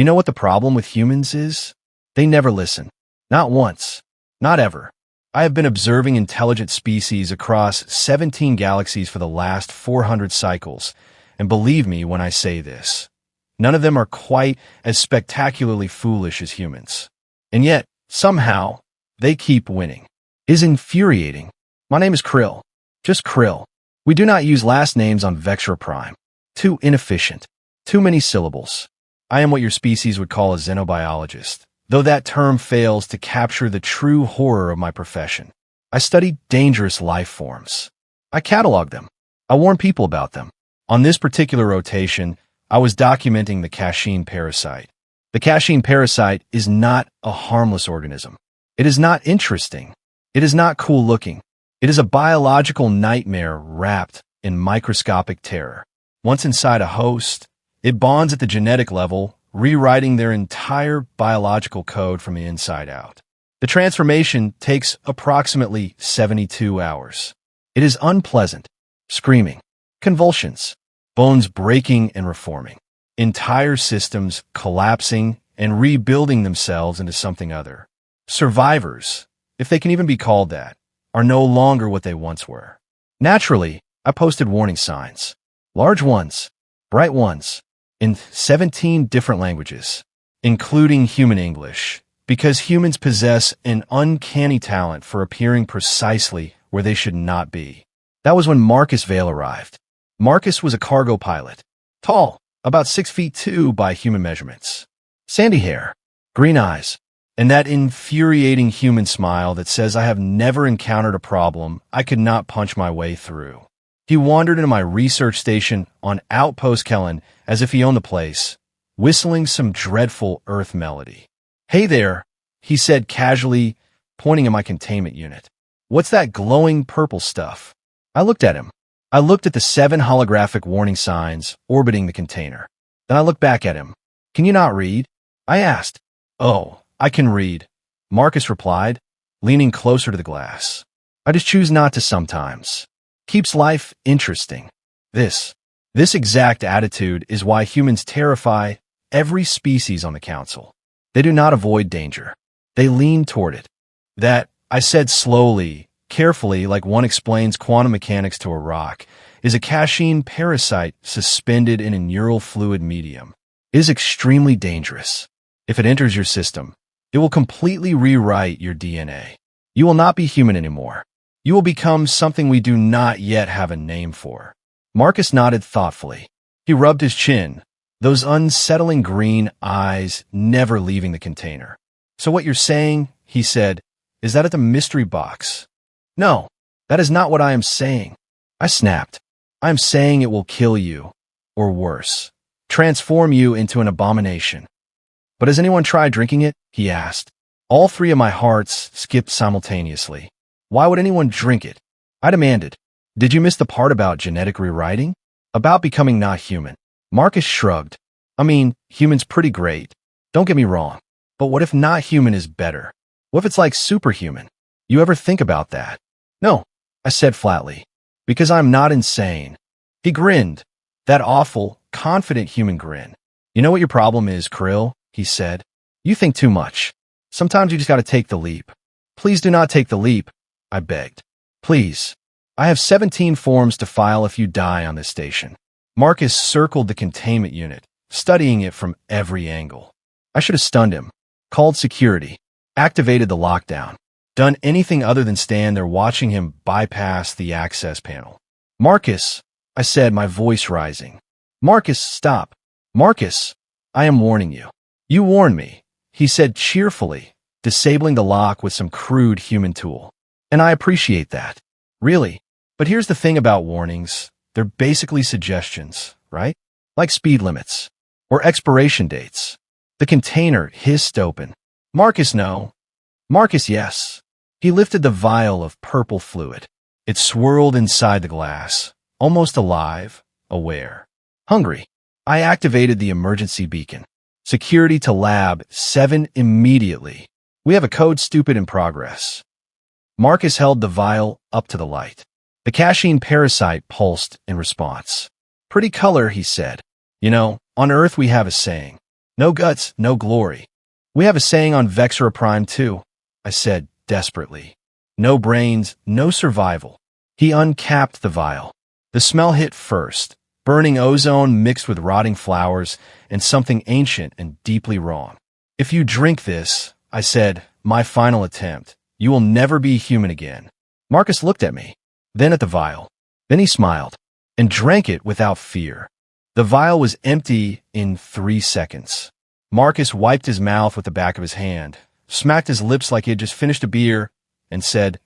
You know what the problem with humans is? They never listen. Not once. Not ever. I have been observing intelligent species across 17 galaxies for the last 400 cycles, and believe me when I say this, none of them are quite as spectacularly foolish as humans. And yet, somehow, they keep winning. It is infuriating. My name is Krill. Just Krill. We do not use last names on Vectra Prime. Too inefficient. Too many syllables. I am what your species would call a xenobiologist, though that term fails to capture the true horror of my profession. I study dangerous life forms. I catalog them. I warn people about them. On this particular rotation, I was documenting the Kashin parasite. The Kashin parasite is not a harmless organism. It is not interesting. It is not cool looking. It is a biological nightmare wrapped in microscopic terror. Once inside a host, it bonds at the genetic level, rewriting their entire biological code from the inside out. The transformation takes approximately 72 hours. It is unpleasant. Screaming, convulsions, bones breaking and reforming, entire systems collapsing and rebuilding themselves into something other. Survivors, if they can even be called that, are no longer what they once were. Naturally, I posted warning signs. Large ones, bright ones, in 17 different languages, including human English, because humans possess an uncanny talent for appearing precisely where they should not be. That was when Marcus Vale arrived. Marcus was a cargo pilot, tall, about 6'2" by human measurements, sandy hair, green eyes, and that infuriating human smile that says I have never encountered a problem I could not punch my way through. He wandered into my research station on Outpost Kellen as if he owned the place, whistling some dreadful Earth melody. "Hey there," he said casually, pointing at my containment unit. "What's that glowing purple stuff?" I looked at him. I looked at the 7 holographic warning signs orbiting the container. Then I looked back at him. "Can you not read?" I asked. "Oh, I can read," Marcus replied, leaning closer to the glass. "I just choose not to sometimes. Keeps life interesting." This exact attitude is why humans terrify every species on the Council. They do not avoid danger. They lean toward it. That, I said slowly, carefully, like one explains quantum mechanics to a rock, is a Kashin parasite suspended in a neural fluid medium. It is extremely dangerous. If it enters your system, it will completely rewrite your DNA. You will not be human anymore. You will become something we do not yet have a name for. Marcus nodded thoughtfully. He rubbed his chin, those unsettling green eyes never leaving the container. "So what you're saying," he said, "is that at the mystery box?" "No, that is not what I am saying." I snapped. "I am saying it will kill you, or worse, transform you into an abomination." "But has anyone tried drinking it?" he asked. All 3 of my hearts skipped simultaneously. Why would anyone drink it? I demanded. "Did you miss the part about genetic rewriting? About becoming not human?" Marcus shrugged. "I mean, human's pretty great. Don't get me wrong. But what if not human is better? What if it's like superhuman? You ever think about that?" "No," I said flatly, "because I'm not insane." He grinned. That awful, confident human grin. "You know what your problem is, Krill," he said. "You think too much. Sometimes you just gotta take the leap." "Please do not take the leap," I begged. "Please. I have 17 forms to file if you die on this station." Marcus circled the containment unit, studying it from every angle. I should have stunned him, called security, activated the lockdown, done anything other than stand there watching him bypass the access panel. "Marcus," I said, my voice rising. "Marcus, stop. Marcus, I am warning you." "You warned me," he said cheerfully, disabling the lock with some crude human tool. "And I appreciate that. Really. But here's the thing about warnings. They're basically suggestions, right? Like speed limits. Or expiration dates." The container hissed open. "Marcus, no." "Marcus, yes." He lifted the vial of purple fluid. It swirled inside the glass, almost alive, aware. Hungry. I activated the emergency beacon. "Security to Lab 7 immediately. We have a code stupid in progress." Marcus held the vial up to the light. The Kashin parasite pulsed in response. "Pretty color," he said. "You know, on Earth we have a saying, No guts, no glory. We have a saying on Vexera Prime too, I said desperately. No brains, no survival. He uncapped the vial. The smell hit first, burning ozone mixed with rotting flowers and something ancient and deeply wrong. If you drink this, I said, my final attempt, you will never be human again. Marcus looked at me, then at the vial. Then he smiled and drank it without fear. The vial was empty in 3 seconds. Marcus wiped his mouth with the back of his hand, smacked his lips like he had just finished a beer, and said,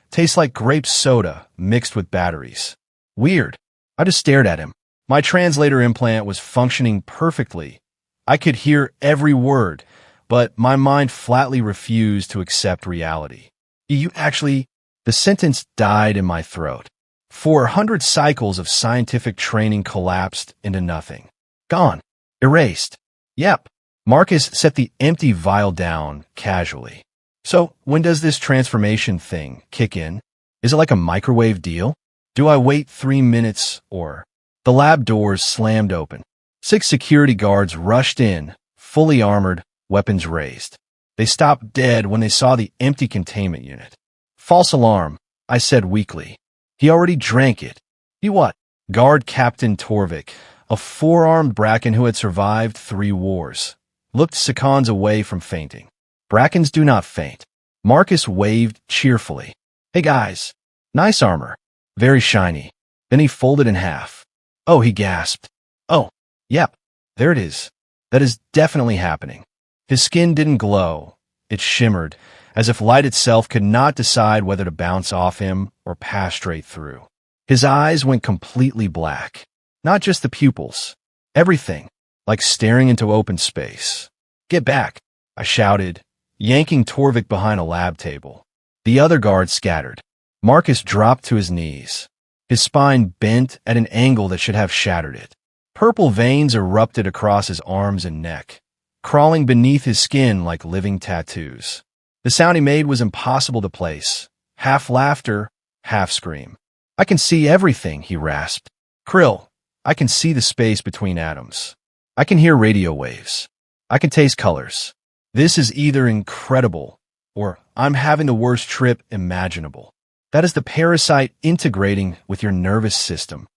"Tastes like grape soda mixed with batteries." Weird. I just stared at him. My translator implant was functioning perfectly. I could hear every word, but my mind flatly refused to accept reality. The sentence died in my throat. 400 cycles of scientific training collapsed into nothing. Gone. Erased. Yep. Marcus set the empty vial down casually. So, when does this transformation thing kick in? Is it like a microwave deal? Do I wait 3 minutes or... The lab doors slammed open. 6 security guards rushed in, fully armored, weapons raised. They stopped dead when they saw the empty containment unit. False alarm, I said weakly. He already drank it. He what? Guard Captain Torvik, a 4-armed Bracken who had survived 3 wars, looked seconds away from fainting. Brackens do not faint. Marcus waved cheerfully. Hey guys, nice armor. Very shiny. Then he folded in half. Oh, he gasped. Oh, yep, there it is. That is definitely happening. His skin didn't glow. It shimmered, as if light itself could not decide whether to bounce off him or pass straight through. His eyes went completely black. Not just the pupils. Everything, like staring into open space. Get back, I shouted, yanking Torvik behind a lab table. The other guards scattered. Marcus dropped to his knees. His spine bent at an angle that should have shattered it. Purple veins erupted across his arms and neck, crawling beneath his skin like living tattoos. The sound he made was impossible to place. Half laughter, half scream. I can see everything, he rasped. Krill, I can see the space between atoms. I can hear radio waves. I can taste colors. This is either incredible or I'm having the worst trip imaginable. That is the parasite integrating with your nervous system.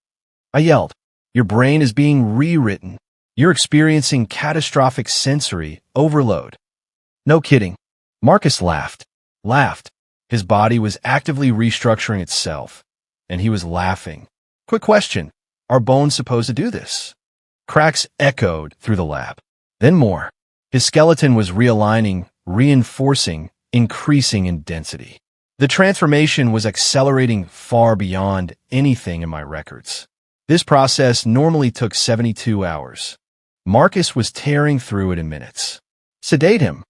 I yelled. Your brain is being rewritten. You're experiencing catastrophic sensory overload. No kidding. Marcus laughed. His body was actively restructuring itself, and he was laughing. Quick question. Are bones supposed to do this? Cracks echoed through the lab. Then more. His skeleton was realigning, reinforcing, increasing in density. The transformation was accelerating far beyond anything in my records. This process normally took 72 hours. Marcus was tearing through it in minutes. Sedate him.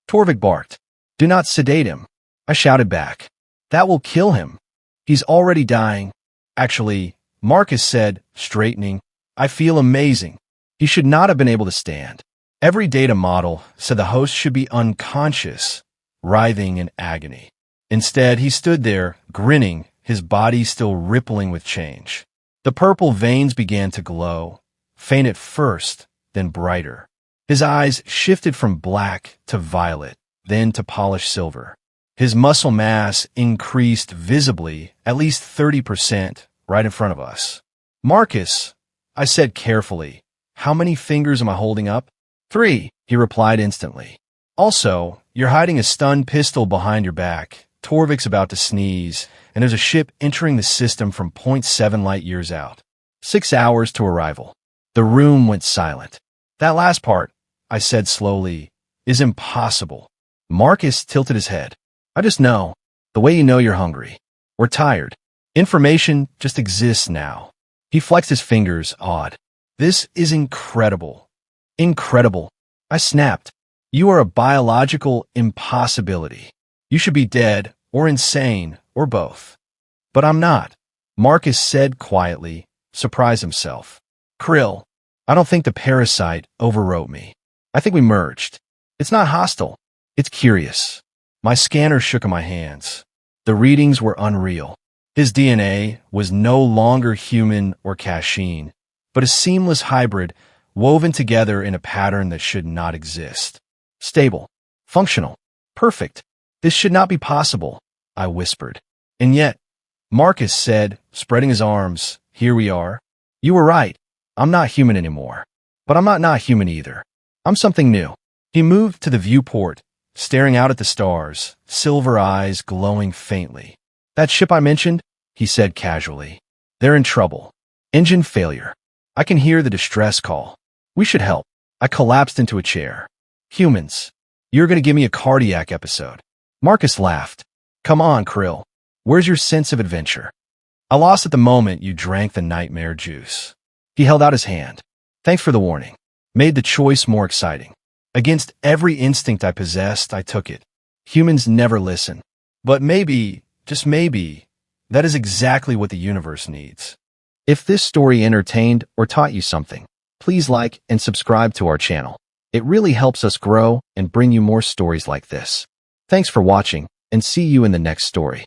Torvik barked. Do not sedate him. I shouted back. That will kill him. He's already dying. Actually, Marcus said, straightening, I feel amazing. He should not have been able to stand. Every data model said the host should be unconscious, writhing in agony. Instead, he stood there, grinning, his body still rippling with change. The purple veins began to glow, faint at first, then brighter. His eyes shifted from black to violet, then to polished silver. His muscle mass increased visibly, at least 30%, right in front of us. Marcus, I said carefully, how many fingers am I holding up? 3, he replied instantly. Also, you're hiding a stun pistol behind your back. Torvik's about to sneeze, and there's a ship entering the system from 0.7 light years out. 6 hours to arrival. The room went silent. That last part, I said slowly, is impossible. Marcus tilted his head. I just know, the way you know you're hungry. We're tired. Information just exists now. He flexed his fingers, awed. This is incredible. Incredible. I snapped. You are a biological impossibility. You should be dead, or insane, or both. But I'm not, Marcus said quietly, surprised himself. Krill, I don't think the parasite overwrote me. I think we merged. It's not hostile. It's curious. My scanner shook in my hands. The readings were unreal. His DNA was no longer human or Kashin, but a seamless hybrid woven together in a pattern that should not exist. Stable. Functional. Perfect. This should not be possible, I whispered. And yet, Marcus said, spreading his arms, here we are. You were right. I'm not human anymore. But I'm not human either. I'm something new. He moved to the viewport, staring out at the stars, silver eyes glowing faintly. That ship I mentioned, he said casually. They're in trouble. Engine failure. I can hear the distress call. We should help. I collapsed into a chair. Humans. You're going to give me a cardiac episode. Marcus laughed. Come on, Krill. Where's your sense of adventure? I lost at the moment you drank the nightmare juice. He held out his hand. Thanks for the warning. Made the choice more exciting. Against every instinct I possessed, I took it. Humans never listen. But maybe, just maybe, that is exactly what the universe needs. If this story entertained or taught you something, please like and subscribe to our channel. It really helps us grow and bring you more stories like this. Thanks for watching, and see you in the next story.